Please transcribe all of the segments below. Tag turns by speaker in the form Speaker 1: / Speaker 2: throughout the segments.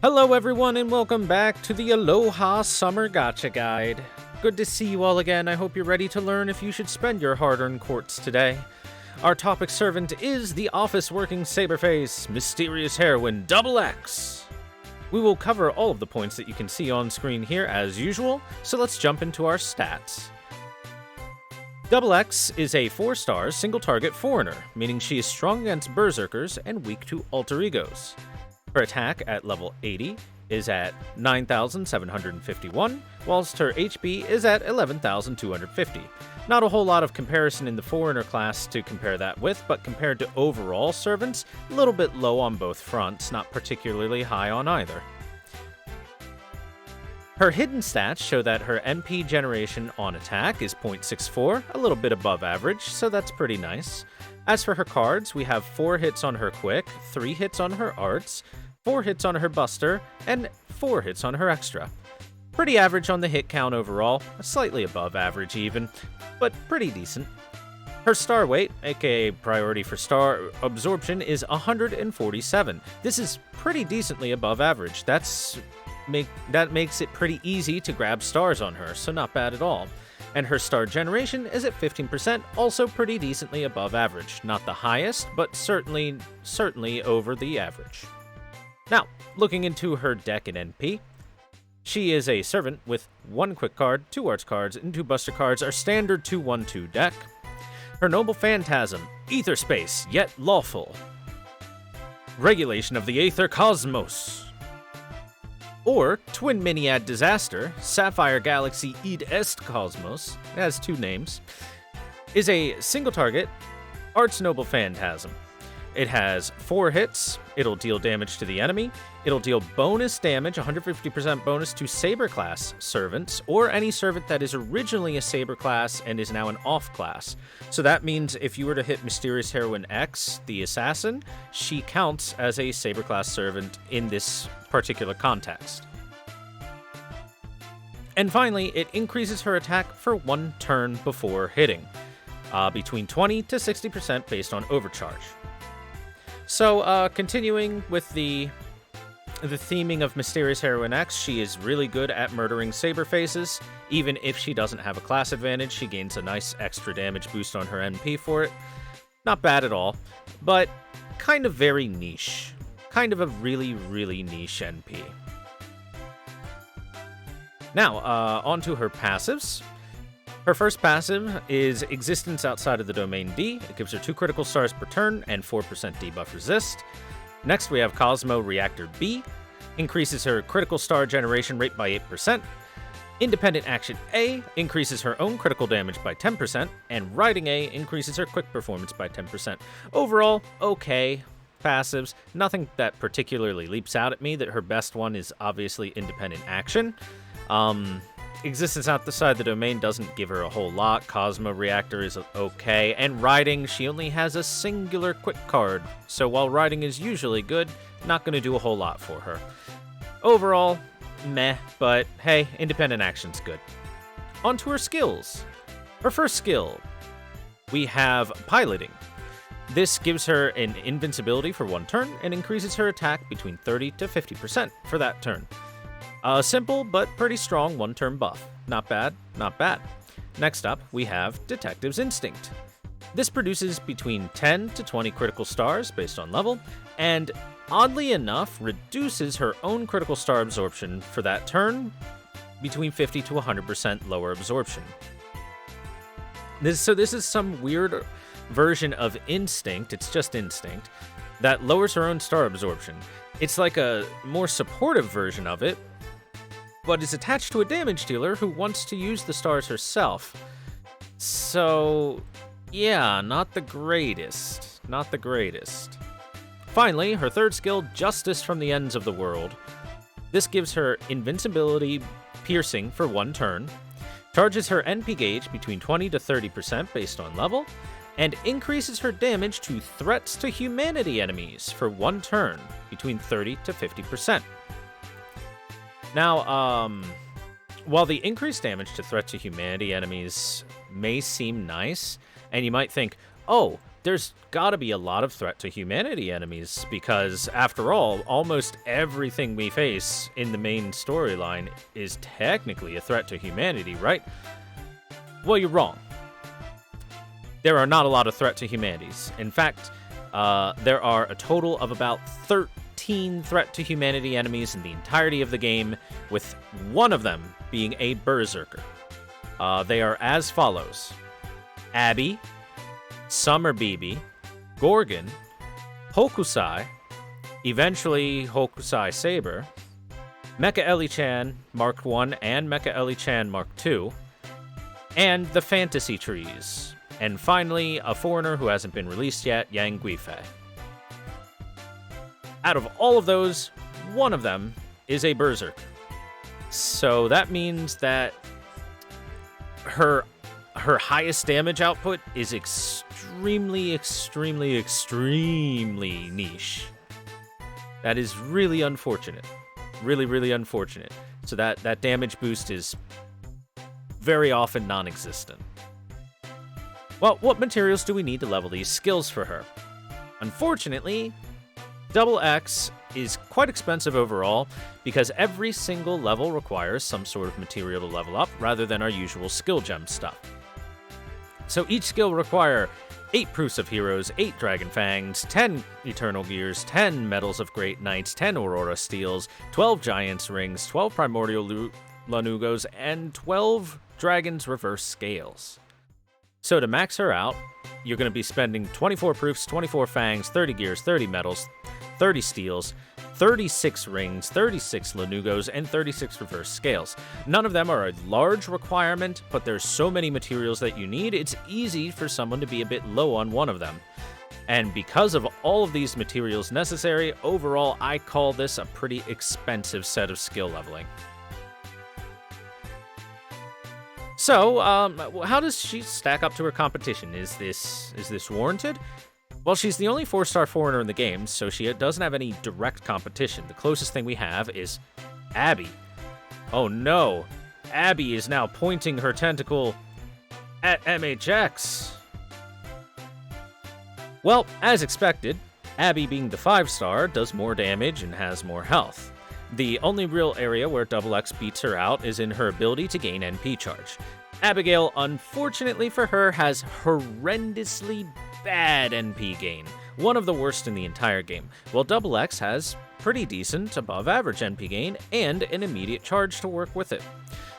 Speaker 1: Hello everyone and welcome back to the Aloha Summer Gacha Guide. Good to see you all again. I hope you're ready to learn if you should spend your hard-earned quartz today. Our topic servant is the office-working saberface, mysterious heroine XX. We will cover all of the points that you can see on screen here as usual, so let's jump into our stats. XX is a 4-star single-target foreigner, meaning she is strong against berserkers and weak to alter egos. Her attack at level 80 is at 9,751, whilst her HP is at 11,250. Not a whole lot of comparison in the foreigner class to compare that with, but compared to overall servants, a little bit low on both fronts, not particularly high on either. Her hidden stats show that her MP generation on attack is 0.64, a little bit above average, so that's pretty nice. As for her cards, we have 4 hits on her quick, 3 hits on her arts, 4 hits on her buster, and 4 hits on her extra. Pretty average on the hit count overall, slightly above average even, but pretty decent. Her star weight, aka priority for star absorption, is 147. This is pretty decently above average. That makes it pretty easy to grab stars on her, so not bad at all. And her star generation is at 15%, also pretty decently above average. Not the highest, but certainly over the average. Now, looking into her deck and NP, she is a servant with 1 quick card, 2 arts cards, and 2 buster cards, our standard 2-1-2 deck. Her noble phantasm, ether space, yet lawful. Regulation of the aether cosmos. Or Twin Miniad Disaster, Sapphire Galaxy Id Est Cosmos, it has 2 names, is a single target Arts Noble Phantasm. It has 4 hits, it'll deal damage to the enemy, it'll deal bonus damage, 150% bonus to Saber class servants, or any servant that is originally a Saber class and is now an off class. So that means if you were to hit Mysterious Heroine X, the assassin, she counts as a Saber class servant in this particular context. And finally, it increases her attack for 1 turn before hitting, between 20 to 60% based on overcharge. So, continuing with the theming of Mysterious Heroine X, she is really good at murdering saber faces. Even if she doesn't have a class advantage, she gains a nice extra damage boost on her NP for it. Not bad at all, but kind of very niche. Kind of a really, really niche NP. Now, onto her passives. Her first passive is Existence Outside of the Domain D. It gives her 2 critical stars per turn and 4% debuff resist. Next, we have Cosmo Reactor B. Increases her critical star generation rate by 8%. Independent Action A increases her own critical damage by 10%. And Riding A increases her quick performance by 10%. Overall, okay passives. Nothing that particularly leaps out at me. That her best one is obviously Independent Action. Existence Outside the Domain doesn't give her a whole lot. Cosmo Reactor is okay. And Riding, she only has a singular quick card. So while Riding is usually good, not going to do a whole lot for her. Overall, meh, but hey, Independent Action's good. Onto her skills. Her first skill, we have Piloting. This gives her an invincibility for 1 turn and increases her attack between 30 to 50% for that turn. Simple but pretty strong 1-turn buff. Not bad, not bad. Next up, we have Detective's Instinct. This produces between 10 to 20 critical stars based on level, and oddly enough, reduces her own critical star absorption for that turn between 50 to 100% lower absorption. This is some weird version of Instinct, it's just Instinct, that lowers her own star absorption. It's like a more supportive version of it, but is attached to a damage dealer who wants to use the stars herself. So, yeah, not the greatest. Not the greatest. Finally, her third skill, Justice from the Ends of the World. This gives her invincibility piercing for 1 turn, charges her NP gauge between 20 to 30% based on level, and increases her damage to threats to humanity enemies for 1 turn between 30 to 50%. Now, while the increased damage to threats to humanity enemies may seem nice, and you might think, oh, there's got to be a lot of threat to humanity enemies, because after all, almost everything we face in the main storyline is technically a threat to humanity, right? Well, you're wrong. There are not a lot of threat to humanities. In fact, there are a total of about 13 threat to humanity enemies in the entirety of the game, with one of them being a berserker. They are as follows: Abby, Summer BB, Gorgon, Hokusai, eventually Hokusai Saber, Mecha Ellie-chan Mark 1 and Mecha Ellie-chan Mark 2, and the Fantasy Trees. And finally, a foreigner who hasn't been released yet, Yang Guifei. Out of all of those, one of them is a berserker. So that means that her highest damage output is extremely niche. That is really unfortunate. Really unfortunate. So that damage boost is very often non-existent. Well, what materials do we need to level these skills for her? Unfortunately, Double X is quite expensive overall, because every single level requires some sort of material to level up, rather than our usual skill gem stuff. So each skill will require 8 Proofs of Heroes, 8 Dragon Fangs, 10 Eternal Gears, 10 Medals of Great Knights, 10 Aurora Steels, 12 Giant's Rings, 12 Primordial Lanugos, and 12 Dragon's Reverse Scales. So to max her out, you're going to be spending 24 Proofs, 24 Fangs, 30 Gears, 30 Medals, 30 Steels, 36 Rings, 36 Lanugos, and 36 Reverse Scales. None of them are a large requirement, but there's so many materials that you need, it's easy for someone to be a bit low on one of them. And because of all of these materials necessary, overall I call this a pretty expensive set of skill leveling. So, how does she stack up to her competition? Is this warranted? Well, she's the only 4-star foreigner in the game, so she doesn't have any direct competition. The closest thing we have is Abby. Oh no, Abby is now pointing her tentacle at MHX. Well, as expected, Abby, being the 5-star, does more damage and has more health. The only real area where Double X beats her out is in her ability to gain NP charge. Abigail, unfortunately for her, has horrendously bad NP gain, one of the worst in the entire game, while Double X has pretty decent, above average NP gain and an immediate charge to work with it.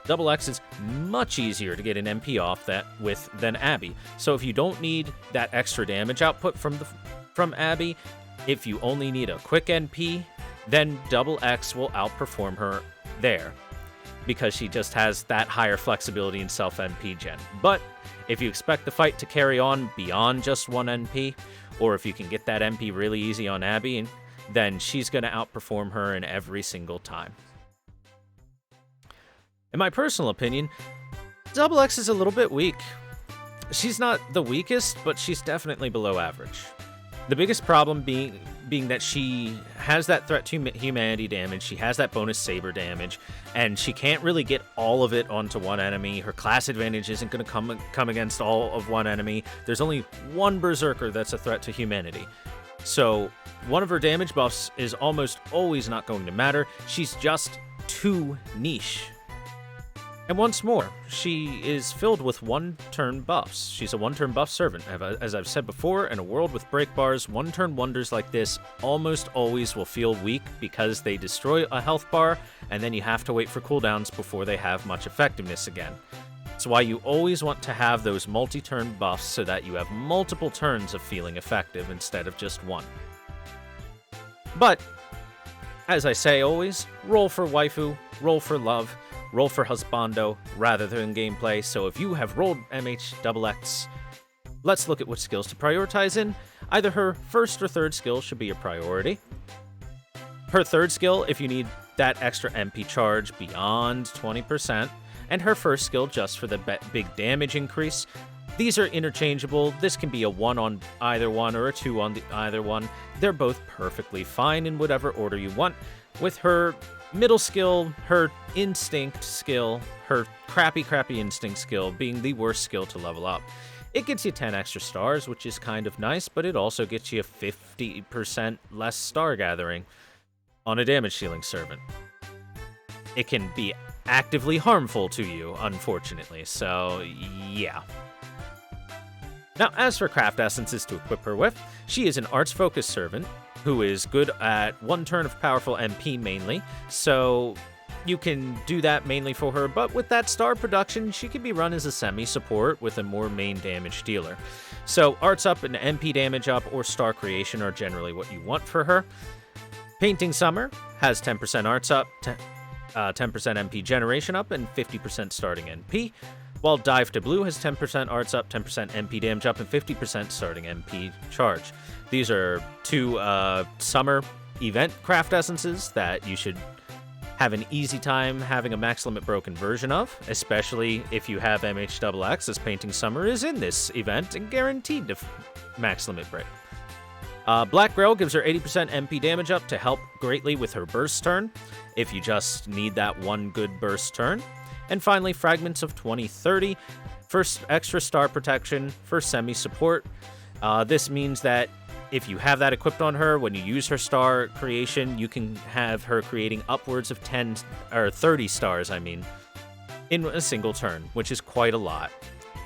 Speaker 1: Double X is much easier to get an NP off with than Abby, so if you don't need that extra damage output from Abby, if you only need a quick NP, then Double X will outperform her there, because she just has that higher flexibility in self-NP gen. But if you expect the fight to carry on beyond just one NP, or if you can get that NP really easy on Abby, then she's going to outperform her in every single time. In my personal opinion, Double X is a little bit weak. She's not the weakest, but she's definitely below average. The biggest problem being that she has that threat to humanity damage, she has that bonus saber damage, and she can't really get all of it onto one enemy. Her class advantage isn't going to come against all of one enemy. There's only one berserker that's a threat to humanity. So one of her damage buffs is almost always not going to matter. She's just too niche. And once more, she is filled with one-turn buffs. She's a one-turn buff servant. As I've said before, in a world with break bars, one-turn wonders like this almost always will feel weak because they destroy a health bar, and then you have to wait for cooldowns before they have much effectiveness again. It's why you always want to have those multi-turn buffs so that you have multiple turns of feeling effective instead of just one. But, as I say always, roll for waifu, roll for love, roll for husbando rather than gameplay. So if you have rolled MHXX, let's look at what skills to prioritize in. Either her first or third skill should be your priority. Her third skill, if you need that extra MP charge beyond 20%, and her first skill just for the big damage increase. These are interchangeable. This can be a 1 on either one or a 2 on either one. They're both perfectly fine in whatever order you want. With her middle skill, her instinct skill, her crappy instinct skill being the worst skill to level up. It gets you 10 extra stars, which is kind of nice, but it also gets you 50% less star gathering on a damage-dealing servant. It can be actively harmful to you, unfortunately, so yeah. Now, as for craft essences to equip her with, she is an arts-focused servant who is good at 1 turn of powerful MP mainly, so you can do that mainly for her, but with that star production, she can be run as a semi-support with a more main damage dealer. So arts up and MP damage up or star creation are generally what you want for her. Painting Summer has 10% arts up, 10% MP generation up, and 50% starting NP, while Dive to Blue has 10% arts up, 10% MP damage up, and 50% starting MP charge. These are 2 summer event craft essences that you should have an easy time having a max limit broken version of, especially if you have MHXX, as Painting Summer is in this event and guaranteed to max limit break. Black Grail gives her 80% MP damage up to help greatly with her burst turn, if you just need that 1 good burst turn. And finally, Fragments of 2030, first extra star protection for semi-support. This means that if you have that equipped on her, when you use her star creation, you can have her creating upwards of 30 stars, in a single turn, which is quite a lot.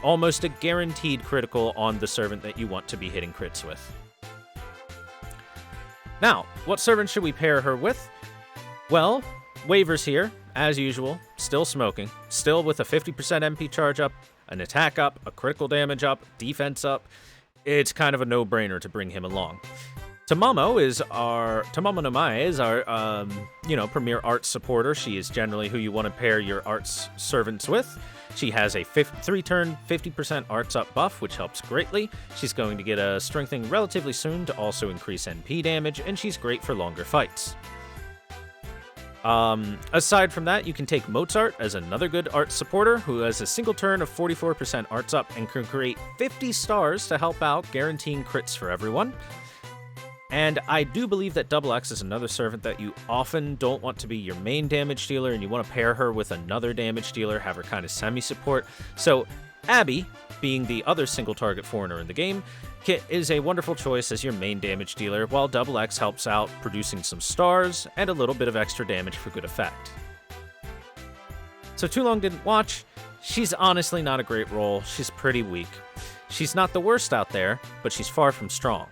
Speaker 1: Almost a guaranteed critical on the servant that you want to be hitting crits with. Now, what servant should we pair her with? Well, waivers here, as usual, still smoking, still with a 50% MP charge up, an attack up, a critical damage up, defense up. It's kind of a no-brainer to bring him along. Tamamo no Mae is our, premier arts supporter. She is generally who you want to pair your arts servants with. She has a 3-turn 50% arts up buff, which helps greatly. She's going to get a strengthening relatively soon to also increase NP damage, and she's great for longer fights. Aside from that, you can take Mozart as another good art supporter who has a single turn of 44% arts up and can create 50 stars to help out, guaranteeing crits for everyone. And I do believe that XX is another servant that you often don't want to be your main damage dealer, and you want to pair her with another damage dealer, have her kind of semi-support. So Abby, being the other single target foreigner in the game, is a wonderful choice as your main damage dealer, while XX helps out producing some stars and a little bit of extra damage for good effect. So Too Long Didn't Watch, she's honestly not a great role. She's pretty weak. She's not the worst out there, but she's far from strong.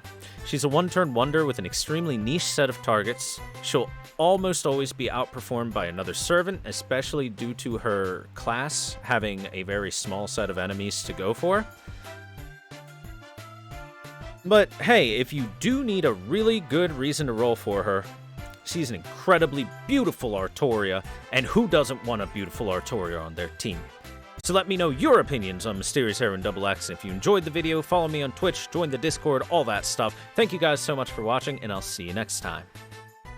Speaker 1: She's a 1-turn wonder with an extremely niche set of targets. She'll almost always be outperformed by another servant, especially due to her class having a very small set of enemies to go for. But hey, if you do need a really good reason to roll for her, she's an incredibly beautiful Artoria, and who doesn't want a beautiful Artoria on their team? So let me know your opinions on Mysterious Heroine XX. If you enjoyed the video, follow me on Twitch, join the Discord, all that stuff. Thank you guys so much for watching, and I'll see you next time.